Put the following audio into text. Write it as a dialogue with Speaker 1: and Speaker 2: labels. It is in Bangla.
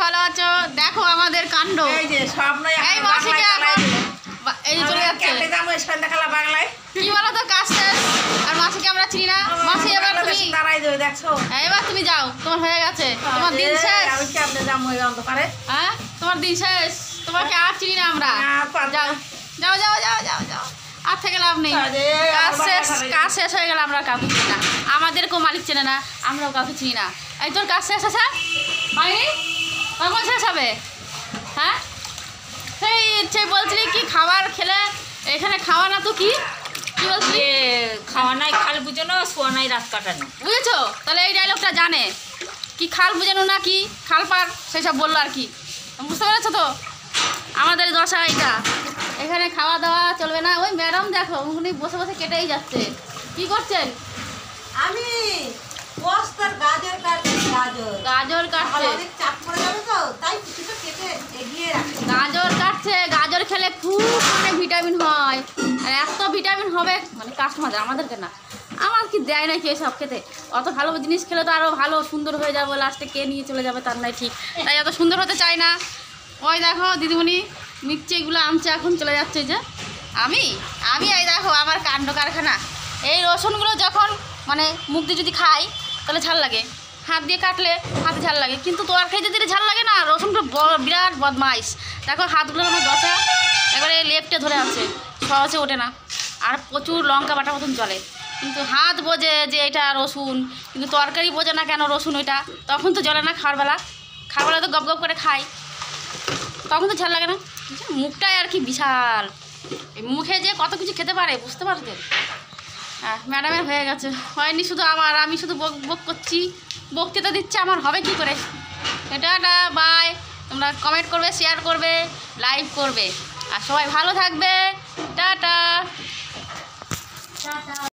Speaker 1: ভালো আছো? দেখো আমাদের কাণ্ড।
Speaker 2: এই যে সব নয়
Speaker 1: এই মাসিকে এই চলে যাচ্ছে। কি বলো তো, কাজ শেষ আর মাসিকে আমরা চিনি না। মাসি এবার তুমি
Speaker 2: দেখছো,
Speaker 1: এবার তুমি যাও, তোমার হয়ে গেছে, তোমার দিন শেষ।
Speaker 2: আমি কেমনে যাবো এই অন্ধকারে?
Speaker 1: হ্যাঁ, তোমার দিন শেষ, তোমাকে আর চিনি না আমরা। যাও যাও যাও যাও যাও যাও, আর থেকে লাভ নেই। কাজ শেষ হয়ে গেলে আমরা কাউকে চিনি না, আমাদেরকেও মালিক চেনে না, আমরাও কাউকে চিনি না। এই তোর কাজ শেষ আছে হয়নি? কখন শেষ হবে? হ্যাঁ, সেই বলছিলি কি খাবার খেলে এখানে খাওয়া না তো কি কি বলছিলি?
Speaker 3: খাওয়া নাই খাল বুঝানো, শোয়া নাই রাত কাটানো।
Speaker 1: বুঝেছো? তাহলে এই ডায়লগটা জানে কি খাল বুঝানো না কি খাল পার সেসব বললো আর কি। বুঝতে পেরেছো তো আমাদের দশা এইটা। এখানে খাওয়া দাওয়া চলবে না। ওই ম্যাডাম দেখো উনি বসে বসে কেটেই যাচ্ছে। কি করছেন?
Speaker 2: আমি বস্তার গাজর কাটছি।
Speaker 1: গাজর কাটছে।
Speaker 2: অনেক চাপ পড়ে যাবে তো, তাই কিছুটা কেটে এগিয়ে রাখছি।
Speaker 1: গাজর কাটছে। গাজর খেলে খুব মানে ভিটামিন হয়, আর এত ভিটামিন হবে মানে কাস্টমার আমাদেরকে না, আমার কি দেয় না কি এসব খেতে। অত ভালো জিনিস খেলে তো আরও ভালো সুন্দর হয়ে যাবো, লাস্টে কে নিয়ে চলে যাবে তার নাই ঠিক। তাই অত সুন্দর হতে চাই না। ওই দেখো দিদিমণি নিচ্ছে এগুলো আনছে, এখন চলে যাচ্ছে যে আমি এই দেখো আমার কাণ্ড কারখানা। এই রসুনগুলো যখন মানে মুখ দিয়ে যদি খাই তাহলে ঝাল লাগে, হাত দিয়ে কাটলে হাতে ঝাল লাগে, কিন্তু তোর খেয়ে যদি ঝাল লাগে না। রসুনগুলো বিরাট বদমাইশ। দেখো হাতগুলো আমার দশা এবারে লেপটে ধরে আছে, সহজে ওঠে না। আর প্রচুর লঙ্কা বাটা মতন চলে, কিন্তু হাত বোঝে যে এটা রসুন, কিন্তু তরকারি বোঝে না কেন রসুন ওইটা। তখন তো জ্বলে না, খাওয়ারবেলা তো গপ গপ করে খাই, তখন তো ঝাল লাগে না। মুখটাই আর কি বিশাল, এই মুখে যে কত কিছু খেতে পারে বুঝতে পারছে। হ্যাঁ, ম্যাডামের হয়ে গেছে, হয়নি শুধু আমার, আমি শুধু বক বক করছি, বক্তৃতা দিচ্ছে, আমার হবে কি করে। এটা বাই, তোমরা কমেন্ট করবে, শেয়ার করবে, লাইক করবে, আর সবাই ভালো থাকবে। টাটা।